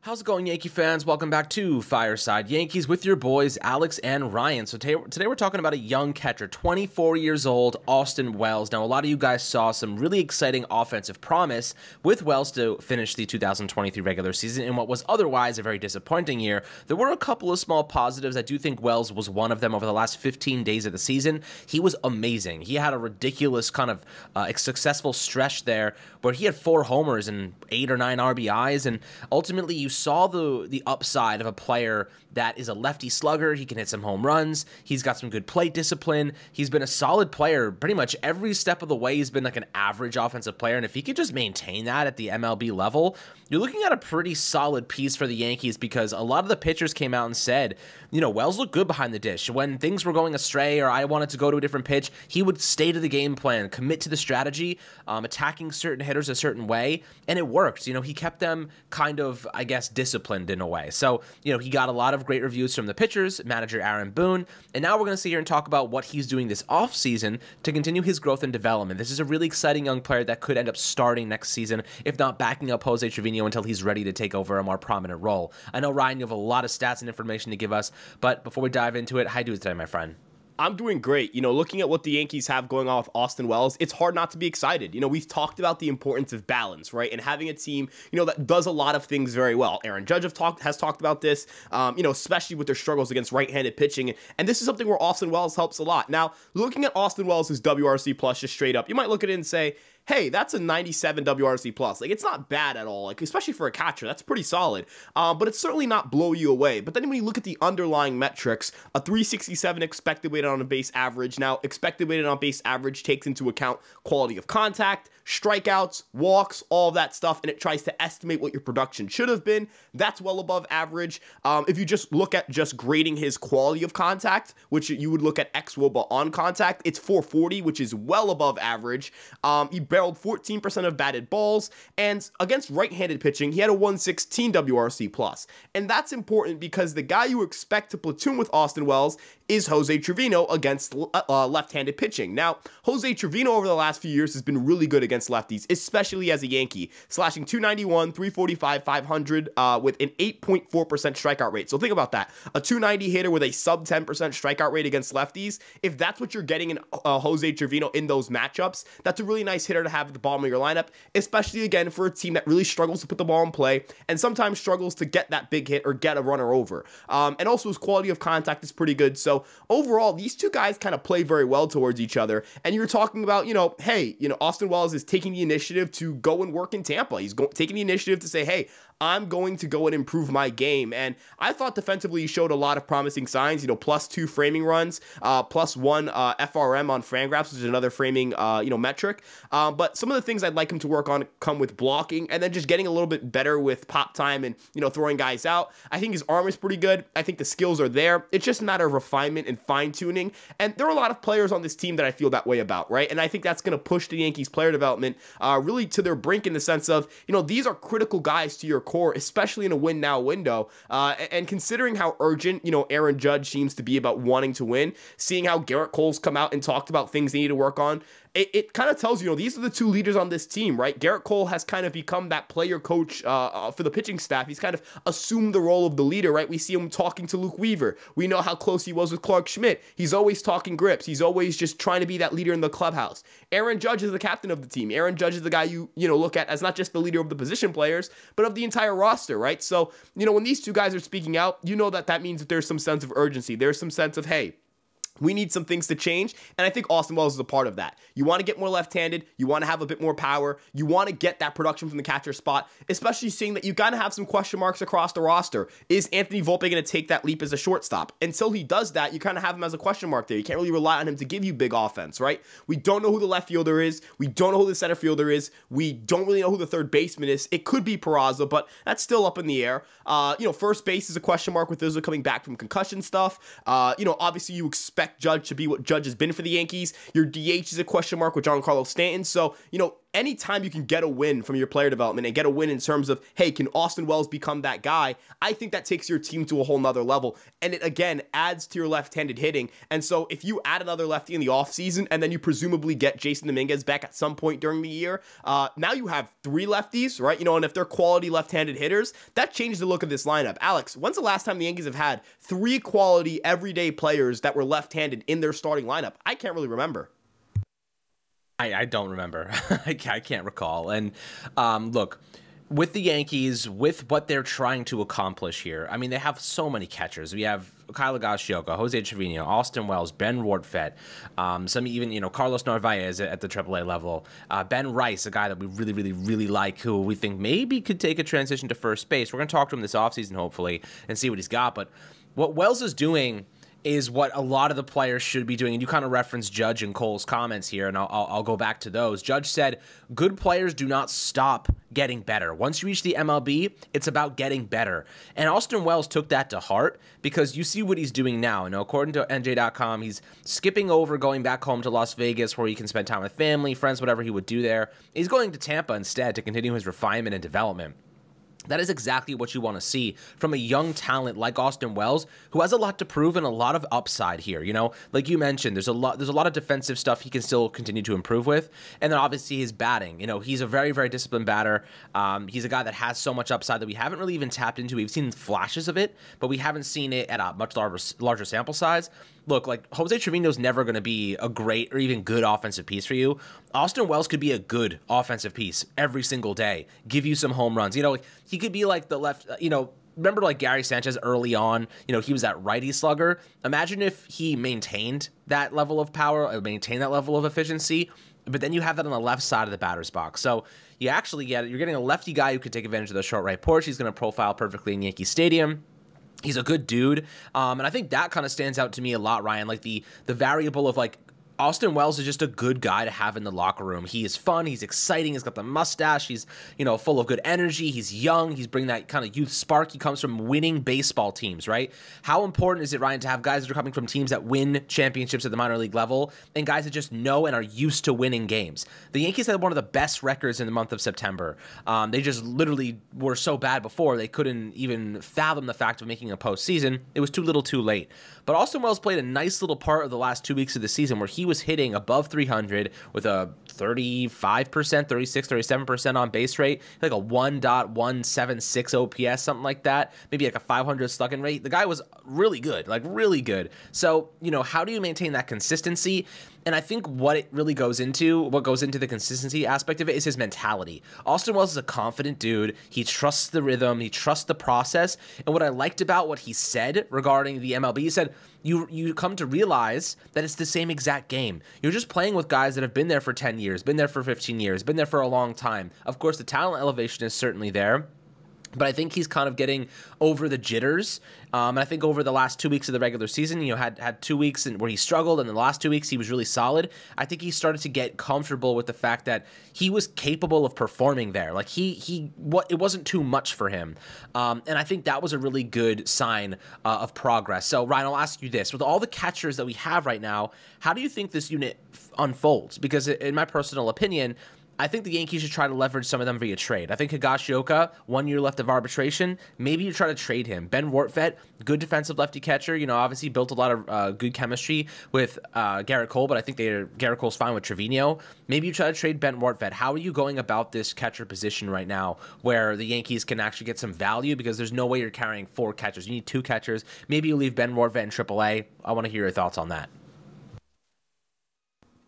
How's it going, Yankee fans? Welcome back to Fireside Yankees with your boys, Alex and Ryan. So today we're talking about a young catcher, 24 years old, Austin Wells. Now, a lot of you guys saw some really exciting offensive promise with Wells to finish the 2023 regular season in what was otherwise a very disappointing year. There were a couple of small positives. I do think Wells was one of them over the last 15 days of the season. He was amazing. He had a ridiculous kind of successful stretch there where he had 4 homers and 8 or 9 RBIs, and ultimately you saw the upside of a player that is a lefty slugger. He can hit some home runs. He's got some good plate discipline. He's been a solid player pretty much every step of the way. He's been like an average offensive player, and if he could just maintain that at the MLB level, you're looking at a pretty solid piece for the Yankees, because a lot of the pitchers came out and said, you know, Wells looked good behind the dish. When things were going astray or I wanted to go to a different pitch, he would stay to the game plan, commit to the strategy, attacking certain hitters a certain way, and it worked. You know, he kept them kind of, I guess, disciplined in a way. So, you know, he got a lot of great reviews from the pitchers, manager Aaron Boone, and now we're going to sit here and talk about what he's doing this offseason to continue his growth and development. This is a really exciting young player that could end up starting next season, if not backing up Jose Trevino until he's ready to take over a more prominent role. I know, Ryan, you have a lot of stats and information to give us, but before we dive into it, how you doing today, my friend? I'm doing great. You know, looking at what the Yankees have going on with Austin Wells, it's hard not to be excited. You know, we've talked about the importance of balance, right? And having a team, you know, that does a lot of things very well. Aaron Judge has talked about this, you know, especially with their struggles against right-handed pitching. And this is something where Austin Wells helps a lot. Now, looking at Austin Wells' WRC plus just straight up, you might look at it and say, hey, that's a 97 WRC plus. Like, it's not bad at all. Like, especially for a catcher, that's pretty solid. But it's certainly not blow you away. But then when you look at the underlying metrics, a 367 expected weighted on base average. Now, expected weighted on base average takes into account quality of contact, strikeouts, walks, all of that stuff, and it tries to estimate what your production should have been. That's well above average. If you just look at just grading his quality of contact, which you would look at xwOBA on contact, it's 440, which is well above average. He barreled 14% of batted balls, and against right-handed pitching, he had a 116 WRC plus. And that's important because the guy you expect to platoon with Austin Wells is Jose Trevino against left-handed pitching. Now, Jose Trevino over the last few years has been really good against lefties, especially as a Yankee, slashing 291, 345, 500 with an 8.4% strikeout rate. So think about that. A 290 hitter with a sub 10% strikeout rate against lefties. If that's what you're getting in Jose Trevino in those matchups, that's a really nice hitter to have at the bottom of your lineup, especially again for a team that really struggles to put the ball in play and sometimes struggles to get that big hit or get a runner over. And also his quality of contact is pretty good. So overall, these two guys kind of play very well towards each other. And you're talking about, you know, hey, you know, Austin Wells is taking the initiative to go and work in Tampa. He's taking the initiative to say, hey, I'm going to go and improve my game. And I thought defensively he showed a lot of promising signs, you know, +2 framing runs, +1 FRM on Fangraphs, which is another framing, you know, metric. But some of the things I'd like him to work on come with blocking and then just getting a little bit better with pop time and, you know, throwing guys out. I think his arm is pretty good. I think the skills are there. It's just a matter of refinement and fine tuning. And there are a lot of players on this team that I feel that way about, right? And I think that's going to push the Yankees player development really to their brink in the sense of, you know, these are critical guys to your core, especially in a win now window. And considering how urgent, you know, Aaron Judge seems to be about wanting to win, seeing how Garrett Cole's come out and talked about things they need to work on, it kind of tells you, these are the two leaders on this team, right? Garrett Cole has kind of become that player coach for the pitching staff. He's kind of assumed the role of the leader, right? We see him talking to Luke Weaver. We know how close he was with Clark Schmidt. He's always talking grips. He's always just trying to be that leader in the clubhouse. Aaron Judge is the captain of the team. Aaron Judge is the guy you know, look at as not just the leader of the position players, but of the entire roster, right? So, you know, when these two guys are speaking out, you know that means that there's some sense of urgency. There's some sense of, hey, we need some things to change, and I think Austin Wells is a part of that. You want to get more left-handed, you want to have a bit more power, you want to get that production from the catcher spot, especially seeing that you got to have some question marks across the roster. Is Anthony Volpe going to take that leap as a shortstop? Until he does that, you kind of have him as a question mark there. You can't really rely on him to give you big offense, right? We don't know who the left fielder is. We don't know who the center fielder is. We don't really know who the third baseman is. It could be Peraza, but that's still up in the air. You know, first base is a question mark with Izzo coming back from concussion stuff. You know, obviously you expect Judge to be what Judge has been for the Yankees. Your DH is a question mark with Giancarlo Stanton. So, you know, anytime you can get a win from your player development and get a win in terms of, hey, can Austin Wells become that guy? I think that takes your team to a whole nother level. And it, again, adds to your left-handed hitting. And so if you add another lefty in the offseason and then you presumably get Jason Dominguez back at some point during the year, now you have 3 lefties, right? You know, and if they're quality left-handed hitters, that changes the look of this lineup. Alex, when's the last time the Yankees have had 3 quality everyday players that were left-handed in their starting lineup? I can't really remember. I don't remember. I can't recall. And look, with the Yankees, with what they're trying to accomplish here, I mean, they have so many catchers. We have Kyle Higashioka, Jose Trevino, Austin Wells, Ben Rortvedt, some even, you know, Carlos Narvaez at the AAA level, Ben Rice, a guy that we really like, who we think maybe could take a transition to first base. We're going to talk to him this offseason, hopefully, and see what he's got. But what Wells is doing is what a lot of the players should be doing. And you kind of referenced Judge and Cole's comments here, and I'll go back to those. Judge said, good players do not stop getting better. Once you reach the MLB, it's about getting better. And Austin Wells took that to heart, because you see what he's doing now. You know, according to NJ.com, he's skipping over going back home to Las Vegas, where he can spend time with family, friends, whatever he would do there. He's going to Tampa instead to continue his refinement and development. That is exactly what you want to see from a young talent like Austin Wells, who has a lot to prove and a lot of upside here. You know, like you mentioned, there's a lot of defensive stuff he can still continue to improve with, and then obviously his batting. You know, he's a very disciplined batter. He's a guy that has so much upside that we haven't really even tapped into. We've seen flashes of it, but we haven't seen it at a much larger sample size. Look, like Jose Trevino's never going to be a great or even good offensive piece for you. Austin Wells could be a good offensive piece every single day, give you some home runs. You know, like, he could be like the left, you know, remember like Gary Sanchez early on, you know, he was that righty slugger. Imagine if he maintained that level of power, maintained that level of efficiency, but then you have that on the left side of the batter's box. So you actually get it. You're getting a lefty guy who could take advantage of the short right porch. He's going to profile perfectly in Yankee Stadium. He's a good dude, and I think that kind of stands out to me a lot, Ryan. Like the variable of like Austin Wells is just a good guy to have in the locker room. He is fun. He's exciting. He's got the mustache. He's, you know, full of good energy. He's young. He's bringing that kind of youth spark. He comes from winning baseball teams, right? How important is it, Ryan, to have guys that are coming from teams that win championships at the minor league level and guys that just know and are used to winning games? The Yankees had one of the best records in the month of September. They just literally were so bad before they couldn't even fathom the fact of making a postseason. It was too little too late. But Austin Wells played a nice little part of the last 2 weeks of the season where he was hitting above 300 with a 35%, 36, 37% on base rate, like a 1.176 OPS, something like that, maybe like a 500 slugging rate. The guy was really good, like really good. So, you know, how do you maintain that consistency? And I think what it really goes into, what goes into the consistency aspect of it, is his mentality. Austin Wells is a confident dude. He trusts the rhythm. He trusts the process. And what I liked about what he said regarding the MLB, he said, you come to realize that it's the same exact game. You're just playing with guys that have been there for 10 years, been there for 15 years, been there for a long time. Of course, the talent elevation is certainly there. But I think he's kind of getting over the jitters. And I think over the last 2 weeks of the regular season, you know, had 2 weeks where he struggled, and the last 2 weeks he was really solid. I think he started to get comfortable with the fact that he was capable of performing there. Like it wasn't too much for him. And I think that was a really good sign of progress. So Ryan, I'll ask you this: with all the catchers that we have right now, how do you think this unit unfolds? Because in my personal opinion, I think the Yankees should try to leverage some of them via trade. I think Higashioka, 1 year left of arbitration. Maybe you try to trade him. Ben Rortvedt, good defensive lefty catcher. You know, obviously built a lot of good chemistry with Garrett Cole, but I think Garrett Cole's fine with Trevino. Maybe you try to trade Ben Rortvedt. How are you going about this catcher position right now where the Yankees can actually get some value? Because there's no way you're carrying 4 catchers. You need 2 catchers. Maybe you leave Ben Rortvedt in AAA. I want to hear your thoughts on that.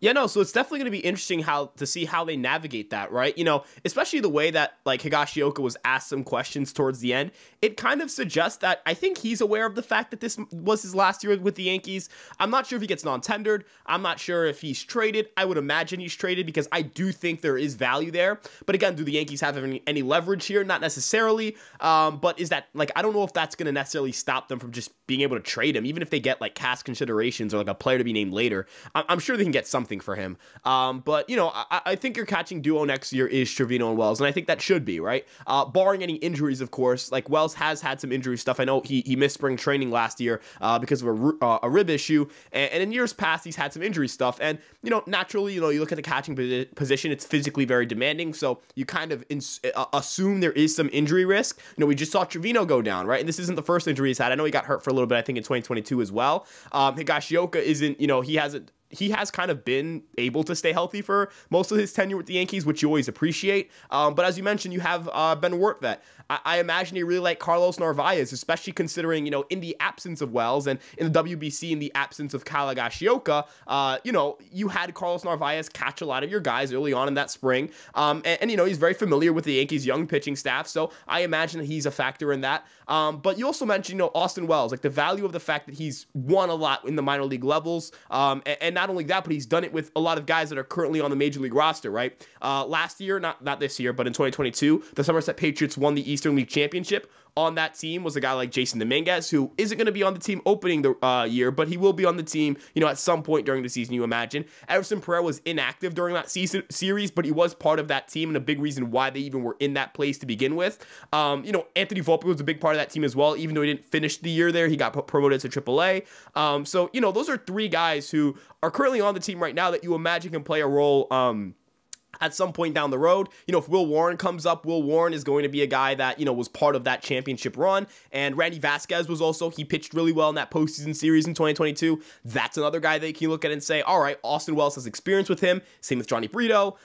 Yeah, no, so it's definitely going to be interesting to see how they navigate that, right? You know, especially the way that, like, Higashioka was asked some questions towards the end. It kind of suggests that I think he's aware of the fact that this was his last year with the Yankees. I'm not sure if he gets non-tendered. I'm not sure if he's traded. I would imagine he's traded because I do think there is value there. But again, do the Yankees have any leverage here? Not necessarily. But is that, like, I don't know if that's going to necessarily stop them from just being able to trade him, even if they get like cash considerations or like a player to be named later. I'm sure they can get something for him. But you know, I think your catching duo next year is Trevino and Wells, and I think that should be right, barring any injuries, of course. Like Wells has had some injury stuff. I know he missed spring training last year because of a rib issue, and in years past he's had some injury stuff. And you know, naturally, you know, you look at the catching position, it's physically very demanding, so you kind of assume there is some injury risk. You know, we just saw Trevino go down, right? And this isn't the first injury he's had. I know he got hurt for a little bit, I think in 2022 as well. Higashioka isn't, you know, he has kind of been able to stay healthy for most of his tenure with the Yankees, which you always appreciate. But as you mentioned, you have Ben Wertvet. I imagine he really liked Carlos Narvaez, especially considering, you know, in the absence of Wells and in the WBC, in the absence of Kyle Higashioka, you know, you had Carlos Narvaez catch a lot of your guys early on in that spring. And, you know, he's very familiar with the Yankees' young pitching staff, so I imagine that he's a factor in that. But you also mentioned, you know, Austin Wells, like the value of the fact that he's won a lot in the minor league levels, and not only that, but he's done it with a lot of guys that are currently on the major league roster, right? Last year, not this year, but in 2022, the Somerset Patriots won the Eastern League Championship. On that team was a guy like Jason Dominguez, who isn't going to be on the team opening the year, but he will be on the team, you know, at some point during the season, you imagine. Everson Pereira was inactive during that series, but he was part of that team and a big reason why they even were in that place to begin with. You know, Anthony Volpe was a big part of that team as well. Even though he didn't finish the year there, he got promoted to AAA. So, you know, those are three guys who are currently on the team right now that you imagine can play a role at some point down the road. You know, if Will Warren comes up, Will Warren is going to be a guy that, you know, was part of that championship run. And Randy Vasquez was also, he pitched really well in that postseason series in 2022. That's another guy that you can look at and say, all right, Austin Wells has experience with him. Same with Johnny Brito.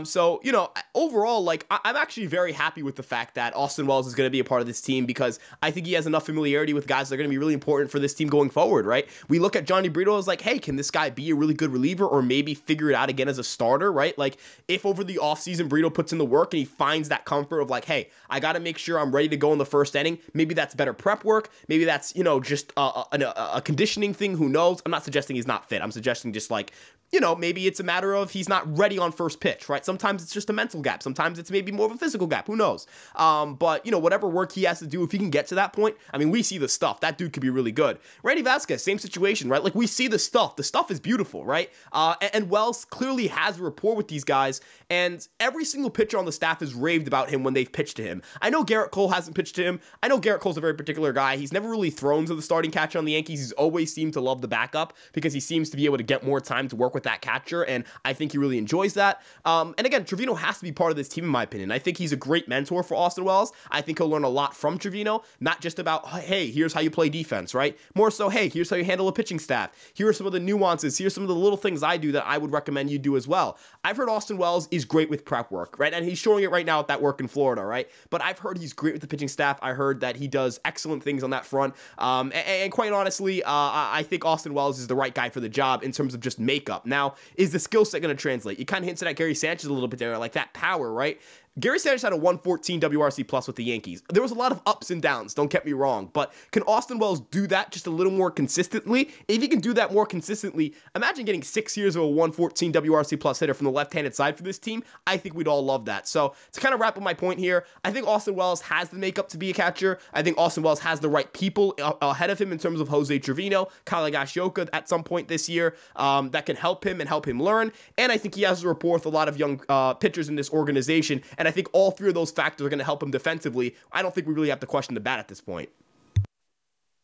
So, you know, overall, like, I'm actually very happy with the fact that Austin Wells is going to be a part of this team, because I think he has enough familiarity with guys that are going to be really important for this team going forward, right? We look at Johnny Brito as like, hey, can this guy be a really good reliever or maybe figure it out again as a starter, right? Like, if over the offseason Brito puts in the work and he finds that comfort of like, hey, I got to make sure I'm ready to go in the first inning. Maybe that's better prep work. Maybe that's, you know, just a conditioning thing. Who knows? I'm not suggesting he's not fit. I'm suggesting just like, you know, maybe it's a matter of he's not ready on first pitch, right? Sometimes it's just a mental gap. Sometimes it's maybe more of a physical gap. Who knows? But, you know, whatever work he has to do, if he can get to that point, I mean, we see the stuff. That dude could be really good. Randy Vasquez, same situation, right? Like, we see the stuff. The stuff is beautiful, right? And Wells clearly has a rapport with these guys, and every single pitcher on the staff has raved about him when they've pitched to him. I know Garrett Cole hasn't pitched to him. I know Garrett Cole's a very particular guy. He's never really thrown to the starting catcher on the Yankees. He's always seemed to love the backup because he seems to be able to get more time to work with that catcher, and I think he really enjoys that. And again, Trevino has to be part of this team, in my opinion. I think he's a great mentor for Austin Wells. I think he'll learn a lot from Trevino, not just about, hey, here's how you play defense, right? More so, hey, here's how you handle a pitching staff. Here are some of the nuances. Here's some of the little things I do that I would recommend you do as well. I've heard Austin Wells is great with prep work, right? And he's showing it right now at that work in Florida, right? But I've heard he's great with the pitching staff. I heard that he does excellent things on that front. And quite honestly, I think Austin Wells is the right guy for the job in terms of just makeup. Now, is the skill set going to translate? You kind of hinted at Gary Sanchez a little bit there, like that power, right? Gary Sanchez had a 114 WRC plus with the Yankees. There was a lot of ups and downs, don't get me wrong, but can Austin Wells do that just a little more consistently? If he can do that more consistently, imagine getting 6 years of a 114 WRC plus hitter from the left-handed side for this team. I think we'd all love that. So to kind of wrap up my point here, I think Austin Wells has the makeup to be a catcher. I think Austin Wells has the right people ahead of him in terms of Jose Trevino, Kyle Higashioka at some point this year that can help him and help him learn. And I think he has a rapport with a lot of young pitchers in this organization, and I think all three of those factors are going to help him defensively. I don't think we really have to question the bat at this point.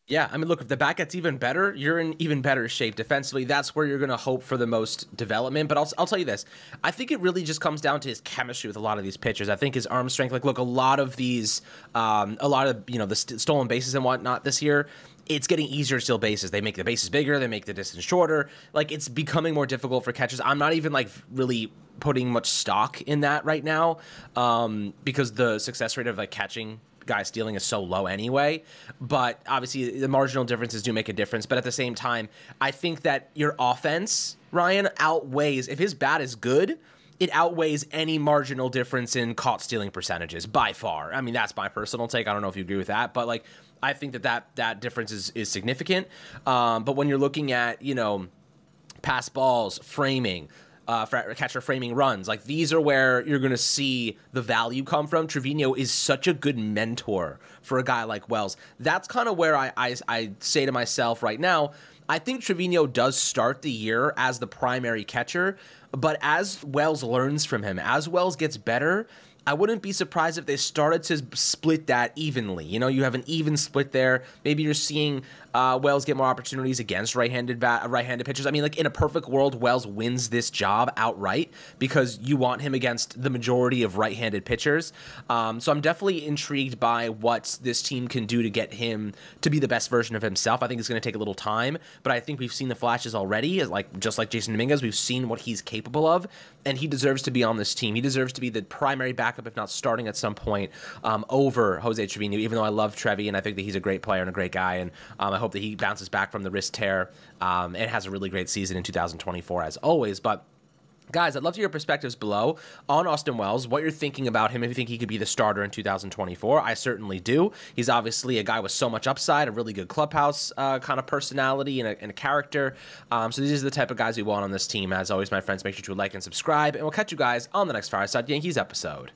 Yeah, I mean, look, if the bat gets even better, you're in even better shape defensively. That's where you're going to hope for the most development. But I'll tell you this. I think it really just comes down to his chemistry with a lot of these pitchers. I think his arm strength, like, look, a lot of, you know, the stolen bases and whatnot this year, it's getting easier to steal bases. They make the bases bigger. They make the distance shorter. Like, it's becoming more difficult for catchers. I'm not even, like, really putting much stock in that right now because the success rate of, like, catching guy stealing is so low anyway. But obviously the marginal differences do make a difference. But at the same time, I think that your offense, Ryan, outweighs, if his bat is good, it outweighs any marginal difference in caught stealing percentages by far. I mean, that's my personal take. I don't know if you agree with that, but like, I think that difference is significant. But when you're looking at, you know, pass balls, framing, catcher framing runs. Like, these are where you're going to see the value come from. Trevino is such a good mentor for a guy like Wells. That's kind of where I say to myself right now, I think Trevino does start the year as the primary catcher, but as Wells learns from him, as Wells gets better, I wouldn't be surprised if they started to split that evenly. You know, you have an even split there. Maybe you're seeing Wells get more opportunities against right-handed pitchers. I mean, like, in a perfect world, Wells wins this job outright because you want him against the majority of right-handed pitchers. So I'm definitely intrigued by what this team can do to get him to be the best version of himself. I think it's going to take a little time, but I think we've seen the flashes already. Just like Jason Dominguez, we've seen what he's capable of, and he deserves to be on this team. He deserves to be the primary backup, if not starting at some point, over Jose Trevino, even though I love Trevi, and I think that he's a great player and a great guy, and I hope that he bounces back from the wrist tear and has a really great season in 2024, as always. But guys, I'd love to hear your perspectives below on Austin Wells, what you're thinking about him, if you think he could be the starter in 2024. I certainly do. He's obviously a guy with so much upside, a really good clubhouse kind of personality and a character. So these are the type of guys we want on this team. As always, my friends, make sure to like and subscribe, and we'll catch you guys on the next Fireside Yankees episode.